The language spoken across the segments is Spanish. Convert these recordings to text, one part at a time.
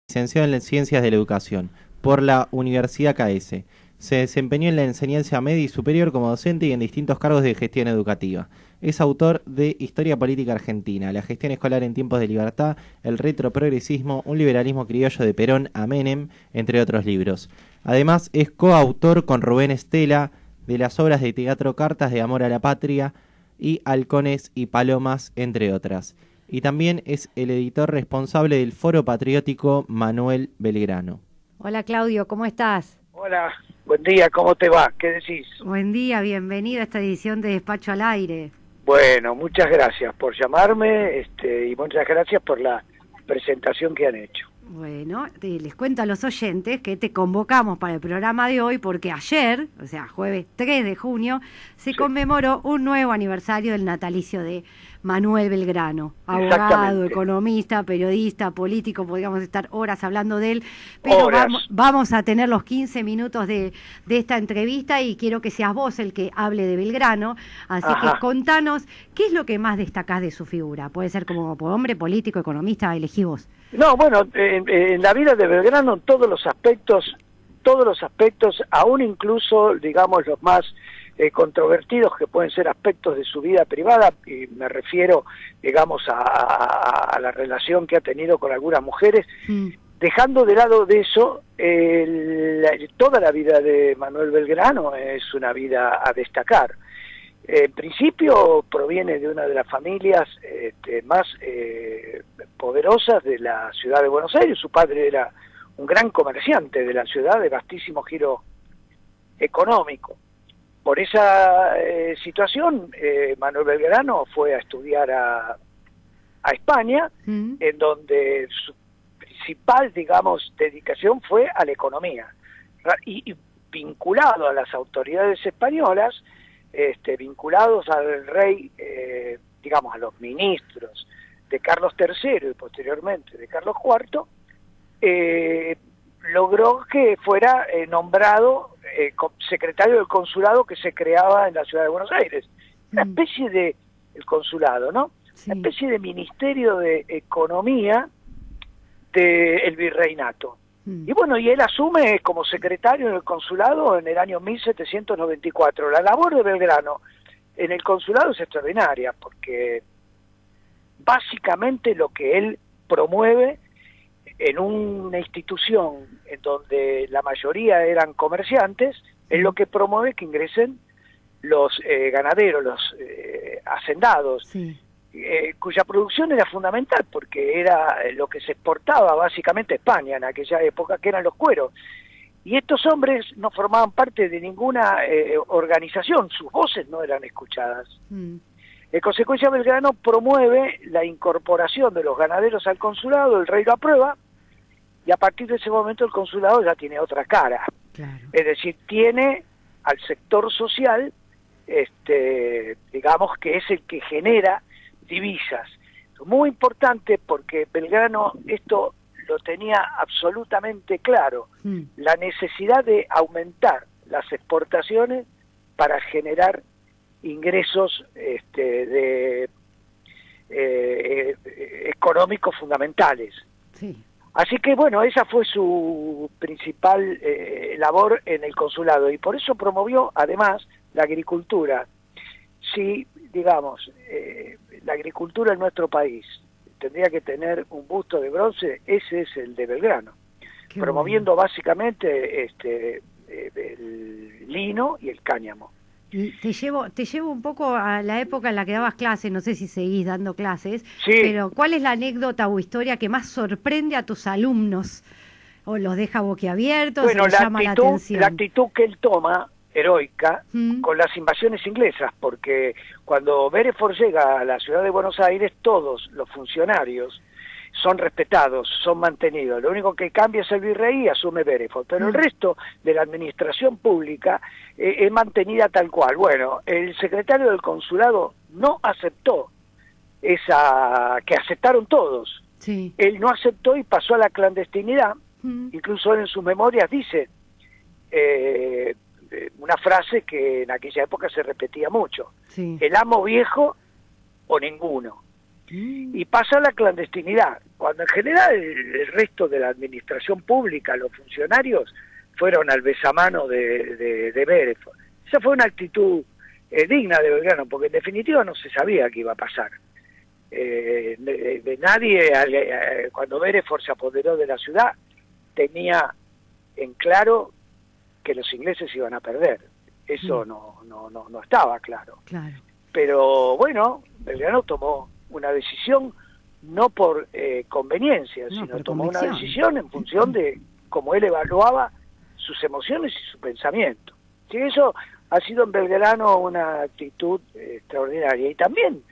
Licenciado en Ciencias de la Educación por la Universidad KS. Se desempeñó en la enseñanza media y superior como docente y en distintos cargos de gestión educativa. Es autor de Historia Política Argentina, la gestión escolar en tiempos de libertad, el retroprogresismo, un liberalismo criollo de Perón a Menem, entre otros libros. Además, es coautor con Rubén Estela de las obras de teatro Cartas de Amor a la Patria y Halcones y Palomas, entre otras. Y también es el editor responsable del Foro Patriótico Manuel Belgrano. Hola Claudio, ¿cómo estás? Hola, buen día, ¿cómo te va? ¿Qué decís? Buen día, bienvenido a esta edición de Despacho al Aire. Bueno, muchas gracias por llamarme y muchas gracias por la presentación que han hecho. Bueno, les cuento a los oyentes que te convocamos para el programa de hoy porque ayer, o sea, jueves 3 de junio, se conmemoró un nuevo aniversario del natalicio de Manuel Belgrano, abogado, economista, periodista, político, podríamos estar horas hablando de él, pero vamos a tener los 15 minutos de esta entrevista y quiero que seas vos el que hable de Belgrano, así que contanos, ¿qué es lo que más destacás de su figura? Puede ser como hombre, político, economista, elegí vos. No, bueno, en la vida de Belgrano todos los aspectos, aún incluso, digamos, los más controvertidos, que pueden ser aspectos de su vida privada, y me refiero, digamos, a la relación que ha tenido con algunas mujeres, dejando de lado de eso, toda la vida de Manuel Belgrano es una vida a destacar. En principio proviene de una de las familias más poderosas de la ciudad de Buenos Aires. Su padre era un gran comerciante de la ciudad, de vastísimo giro económico. Por esa situación, Manuel Belgrano fue a estudiar a España, en donde su principal, digamos, dedicación fue a la economía. Y vinculado a las autoridades españolas, vinculados al rey, digamos, a los ministros de Carlos III y posteriormente de Carlos IV, logró que fuera nombrado secretario del consulado que se creaba en la ciudad de Buenos Aires. Una especie de, el consulado, ¿no? Sí. Una especie de ministerio de economía del virreinato. Y bueno, y él asume como secretario del consulado en el año 1794. La labor de Belgrano en el consulado es extraordinaria, porque básicamente lo que él promueve en una institución en donde la mayoría eran comerciantes, es lo que promueve que ingresen los ganaderos, los hacendados, cuya producción era fundamental porque era lo que se exportaba básicamente a España en aquella época, que eran los cueros. Y estos hombres no formaban parte de ninguna organización, sus voces no eran escuchadas. En consecuencia, Belgrano promueve la incorporación de los ganaderos al consulado, el rey lo aprueba, y a partir de ese momento el consulado ya tiene otra cara. Claro. Es decir, tiene al sector social, digamos que es el que genera divisas. Muy importante porque Belgrano esto lo tenía absolutamente claro, la necesidad de aumentar las exportaciones para generar ingresos económicos fundamentales. Sí. Así que bueno, esa fue su principal labor en el consulado y por eso promovió además la agricultura. Si, digamos, la agricultura en nuestro país tendría que tener un busto de bronce, ese es el de Belgrano, promoviendo básicamente el lino y el cáñamo. Y te llevo un poco a la época en la que dabas clases, no sé si seguís dando clases, pero ¿cuál es la anécdota o historia que más sorprende a tus alumnos? ¿O los deja boquiabiertos? Bueno, ¿o les llama la atención? La actitud que él toma, heroica, con las invasiones inglesas, porque cuando Beresford llega a la ciudad de Buenos Aires, todos los funcionarios son respetados, son mantenidos. Lo único que cambia es el virrey y asume Beresford, pero el resto de la administración pública es mantenida tal cual. Bueno, el secretario del consulado no aceptó que aceptaron todos. Sí. Él no aceptó y pasó a la clandestinidad. Incluso él en sus memorias dice una frase que en aquella época se repetía mucho: el amo viejo o ninguno. Y pasa a la clandestinidad. cuando en general el resto de la administración pública, los funcionarios, fueron al besamano de Bereford. Esa fue una actitud digna de Belgrano, porque en definitiva no se sabía qué iba a pasar. De nadie, cuando Bereford se apoderó de la ciudad, tenía en claro que los ingleses iban a perder. Eso no estaba claro. Pero bueno, Belgrano tomó una decisión no por conveniencia, sino tomó una decisión en función de cómo él evaluaba sus emociones y su pensamiento. Sí, eso ha sido en Belgrano una actitud extraordinaria. Y también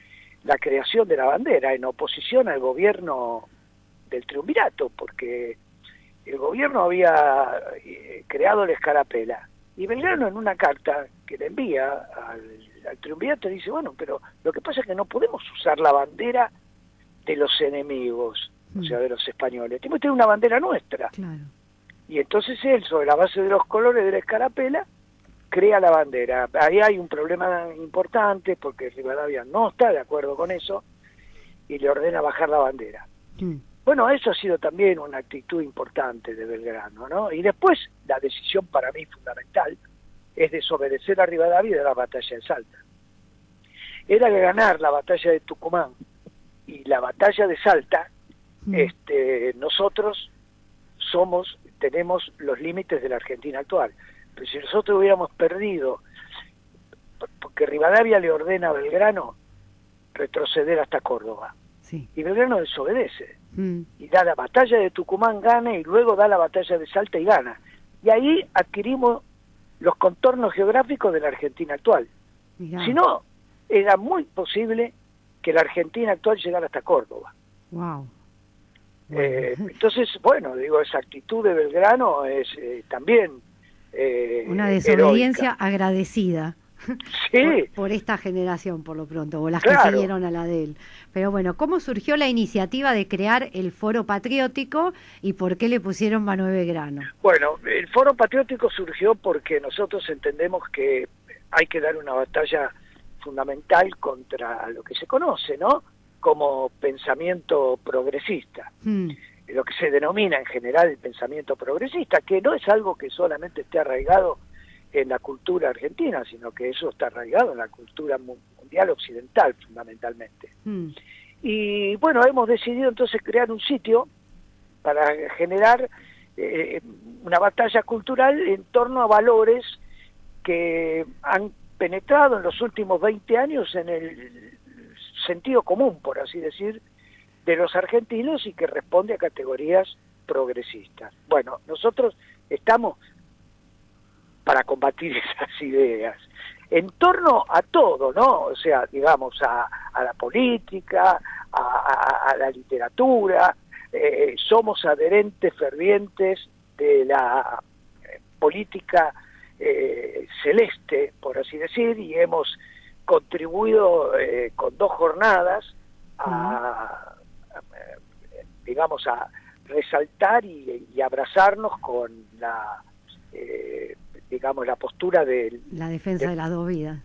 la creación de la bandera en oposición al gobierno del triunvirato, porque el gobierno había creado la escarapela. Y Belgrano, en una carta que le envía al triunvirato, dice, bueno, pero lo que pasa es que no podemos usar la bandera de los enemigos, o sea, de los españoles. Tenemos que tener una bandera nuestra. Claro. Y entonces él, sobre la base de los colores de la escarapela, crea la bandera. Ahí hay un problema importante, porque Rivadavia no está de acuerdo con eso, y le ordena bajar la bandera. Bueno, eso ha sido también una actitud importante de Belgrano, ¿no? Y después, la decisión para mí fundamental es desobedecer a Rivadavia y de la batalla de Salta. Era de ganar la batalla de Tucumán y la batalla de Salta, nosotros tenemos los límites de la Argentina actual. Pero si nosotros hubiéramos perdido, porque Rivadavia le ordena a Belgrano retroceder hasta Córdoba, y Belgrano desobedece, y da la batalla de Tucumán, gana, y luego da la batalla de Salta y gana. Y ahí adquirimos los contornos geográficos de la Argentina actual. Si no, era muy posible que la Argentina actual llegara hasta Córdoba. Wow. Entonces, bueno, digo, esa actitud de Belgrano es también una desobediencia heroica, agradecida. Sí. Por esta generación, por lo pronto, o las que siguieron a la de él. Pero bueno, ¿cómo surgió la iniciativa de crear el Foro Patriótico y por qué le pusieron Manuel Belgrano? Bueno, el Foro Patriótico surgió porque nosotros entendemos que hay que dar una batalla fundamental contra lo que se conoce, ¿no?, como pensamiento progresista. Lo que se denomina en general el pensamiento progresista, que no es algo que solamente esté arraigado en la cultura argentina, sino que eso está arraigado en la cultura mundial occidental, fundamentalmente. Y bueno, hemos decidido entonces crear un sitio para generar una batalla cultural en torno a valores que han penetrado en los últimos 20 años en el sentido común, por así decir, de los argentinos, y que responde a categorías progresistas. Bueno, nosotros estamos para combatir esas ideas en torno a todo, ¿no? O sea, digamos, a la política, a la literatura, somos adherentes fervientes de la política celeste, por así decir, y hemos contribuido con 2 jornadas digamos, a resaltar y abrazarnos con la digamos, la postura de la defensa de las 2 vidas.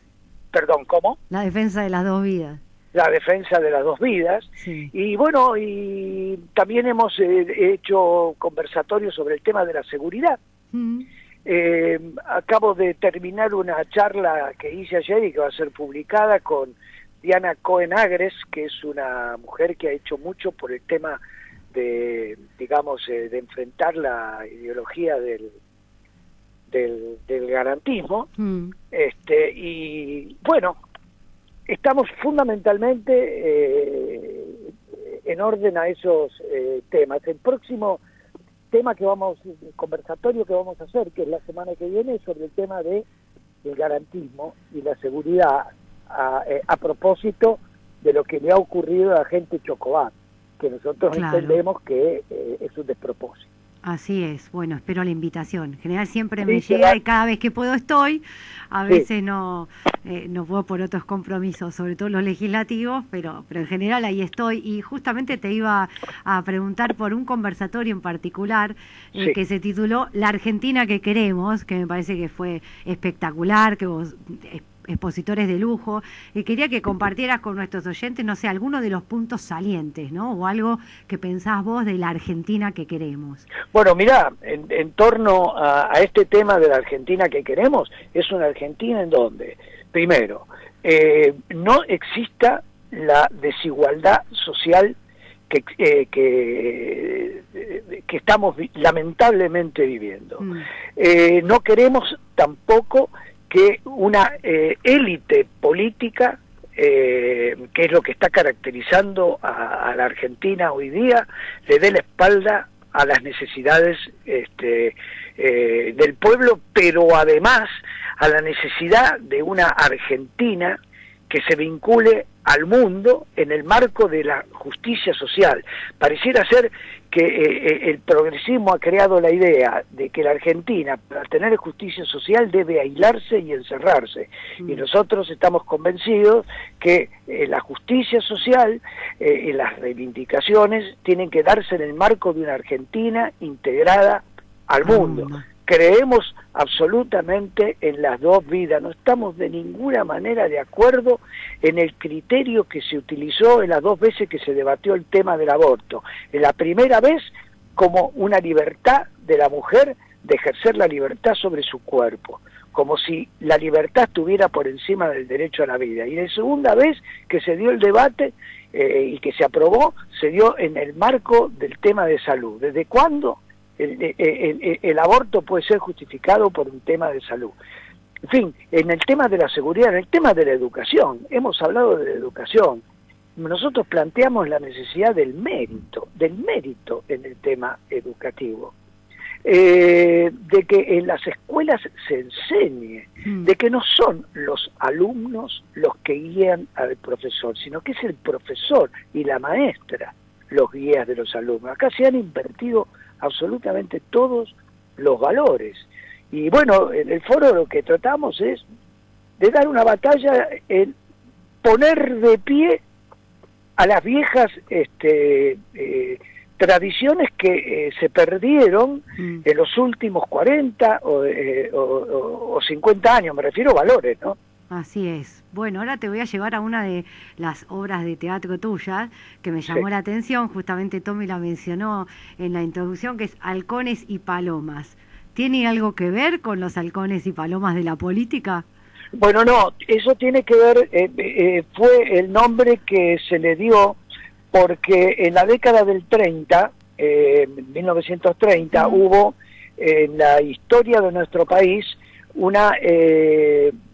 Perdón, ¿cómo? La defensa de las 2 vidas. La defensa de las 2 vidas. Sí. Y bueno, y también hemos hecho conversatorios sobre el tema de la seguridad. Acabo de terminar una charla que hice ayer y que va a ser publicada con Diana Cohen Agres, que es una mujer que ha hecho mucho por el tema de, digamos, de enfrentar la ideología del garantismo. Y bueno, estamos fundamentalmente en orden a esos temas. El próximo tema conversatorio que vamos a hacer, que es la semana que viene, es sobre el tema del garantismo y la seguridad a propósito de lo que le ha ocurrido a la gente Chocobán, que nosotros entendemos que es un despropósito. Así es, bueno, espero la invitación. En general siempre me llega y cada vez que puedo estoy, a veces no puedo por otros compromisos, sobre todo los legislativos, pero en general ahí estoy. Y justamente te iba a preguntar por un conversatorio en particular que se tituló La Argentina que queremos, que me parece que fue espectacular, que vos expositores de lujo, y quería que compartieras con nuestros oyentes, no sé, alguno de los puntos salientes, ¿no? O algo que pensás vos de la Argentina que queremos. Bueno, mirá, en torno a este tema de la Argentina que queremos, es una Argentina en donde, primero, no exista la desigualdad social que estamos lamentablemente viviendo. No queremos tampoco que una élite política, que es lo que está caracterizando a la Argentina hoy día, le dé la espalda a las necesidades del pueblo, pero además a la necesidad de una Argentina que se vincule al mundo en el marco de la justicia social. Pareciera ser que el progresismo ha creado la idea de que la Argentina, para tener justicia social, debe aislarse y encerrarse. Y nosotros estamos convencidos que la justicia social y las reivindicaciones tienen que darse en el marco de una Argentina integrada al mundo. Creemos absolutamente en las dos vidas, no estamos de ninguna manera de acuerdo en el criterio que se utilizó en las dos veces que se debatió el tema del aborto. En la primera vez como una libertad de la mujer de ejercer la libertad sobre su cuerpo, como si la libertad estuviera por encima del derecho a la vida. Y la segunda vez que se dio el debate y que se aprobó, se dio en el marco del tema de salud. ¿Desde cuándo el aborto puede ser justificado por un tema de salud? En fin, en el tema de la seguridad, en el tema de la educación, hemos hablado de la educación. Nosotros planteamos la necesidad del mérito en el tema educativo. De que en las escuelas se enseñe, de que no son los alumnos los que guían al profesor, sino que es el profesor y la maestra los guías de los alumnos. Acá se han invertido absolutamente todos los valores. Y bueno, en el foro lo que tratamos es de dar una batalla en poner de pie a las viejas tradiciones que se perdieron en los últimos 40 o 50 años, me refiero a valores, ¿no? Así es. Bueno, ahora te voy a llevar a una de las obras de teatro tuyas que me llamó la atención, justamente Tommy la mencionó en la introducción, que es Halcones y Palomas. ¿Tiene algo que ver con los halcones y palomas de la política? Bueno, no, eso tiene que ver, fue el nombre que se le dio porque en la década del 30, 1930, hubo en la historia de nuestro país una,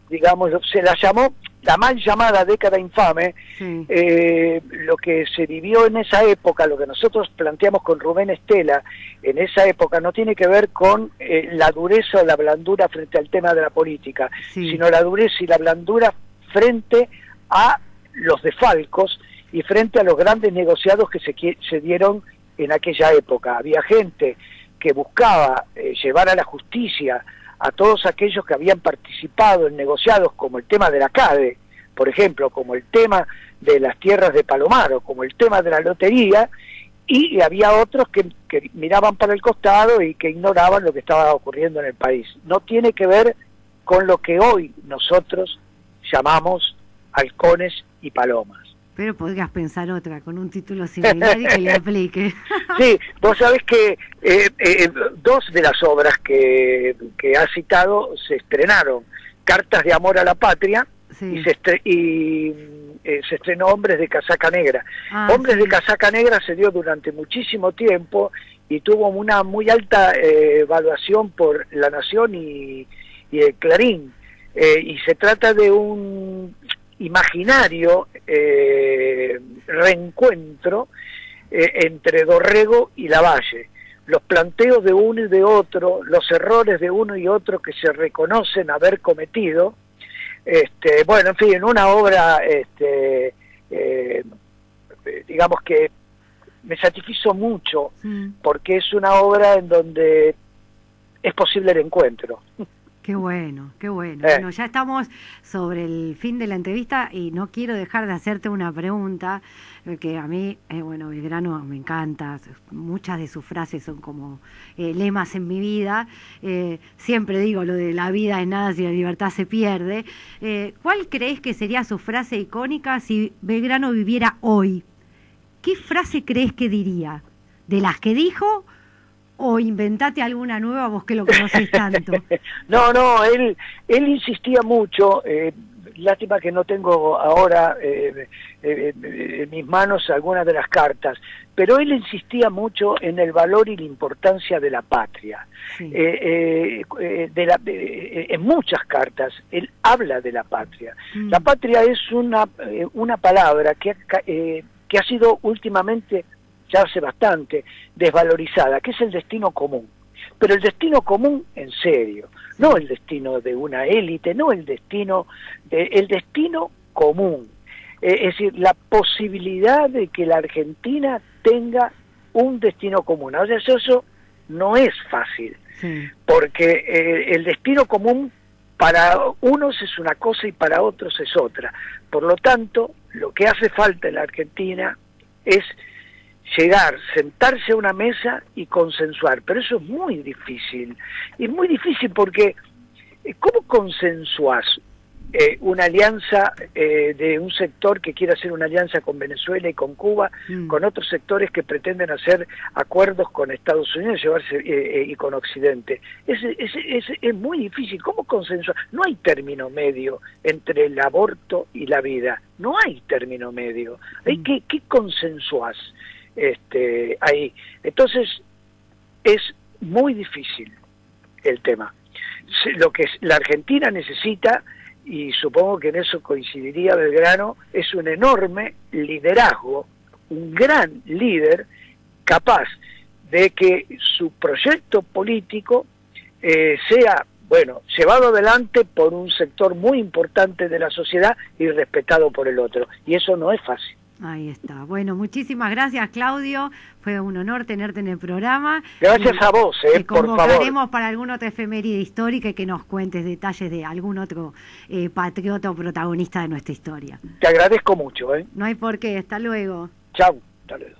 digamos, se la llamó la mal llamada década infame. Lo que se vivió en esa época, lo que nosotros planteamos con Rubén Estela en esa época, no tiene que ver con la dureza o la blandura frente al tema de la política, sino la dureza y la blandura frente a los desfalcos y frente a los grandes negociados que se dieron en aquella época. Había gente que buscaba llevar a la justicia a todos aquellos que habían participado en negociados como el tema de la CADE, por ejemplo, como el tema de las tierras de Palomar, como el tema de la lotería, y había otros que miraban para el costado y que ignoraban lo que estaba ocurriendo en el país. No tiene que ver con lo que hoy nosotros llamamos halcones y palomas. Pero podrías pensar otra, con un título similar y que le aplique. Sí, vos sabés que dos de las obras que has citado se estrenaron. Cartas de amor a la patria, y se estrenó Hombres de casaca negra. Hombres de casaca negra se dio durante muchísimo tiempo y tuvo una muy alta evaluación por La Nación y el Clarín. Y se trata de un imaginario reencuentro entre Dorrego y Lavalle, los planteos de uno y de otro, los errores de uno y otro que se reconocen haber cometido. Bueno, en fin, una obra digamos que me satisfizo mucho porque es una obra en donde es posible el encuentro. Qué bueno, qué bueno. Bueno, ya estamos sobre el fin de la entrevista y no quiero dejar de hacerte una pregunta, que a mí, bueno, Belgrano me encanta, muchas de sus frases son como lemas en mi vida. Siempre digo lo de la vida es nada si la libertad se pierde. ¿Cuál crees que sería su frase icónica si Belgrano viviera hoy? ¿Qué frase crees que diría? ¿De las que dijo? ¿O inventate alguna nueva vos que lo conocés tanto? No, él insistía mucho, lástima que no tengo ahora en mis manos algunas de las cartas, pero él insistía mucho en el valor y la importancia de la patria. Sí. En muchas cartas él habla de la patria. La patria es una palabra que ha sido últimamente, ya hace bastante, desvalorizada, que es el destino común. Pero el destino común en serio, no el destino de una élite, no el destino común. Es decir, la posibilidad de que la Argentina tenga un destino común. O sea, eso no es fácil, porque el destino común para unos es una cosa y para otros es otra. Por lo tanto, lo que hace falta en la Argentina es llegar, sentarse a una mesa y consensuar, pero eso es muy difícil. Y es muy difícil porque ¿cómo consensuás una alianza de un sector que quiere hacer una alianza con Venezuela y con Cuba, con otros sectores que pretenden hacer acuerdos con Estados Unidos y con Occidente? Es muy difícil. ¿Cómo consensuar? No hay término medio entre el aborto y la vida. No hay término medio. ¿Qué consensuás? Ahí. Entonces, es muy difícil el tema. Lo que la Argentina necesita, y supongo que en eso coincidiría Belgrano, es un enorme liderazgo, un gran líder capaz de que su proyecto político sea, bueno, llevado adelante por un sector muy importante de la sociedad y respetado por el otro. Y eso no es fácil. Ahí está. Bueno, muchísimas gracias, Claudio. Fue un honor tenerte en el programa. Gracias a vos, por favor. Te convocaremos para alguna otra efeméride histórica y que nos cuentes detalles de algún otro patriota o protagonista de nuestra historia. Te agradezco mucho. No hay por qué. Hasta luego. Chau. Hasta luego.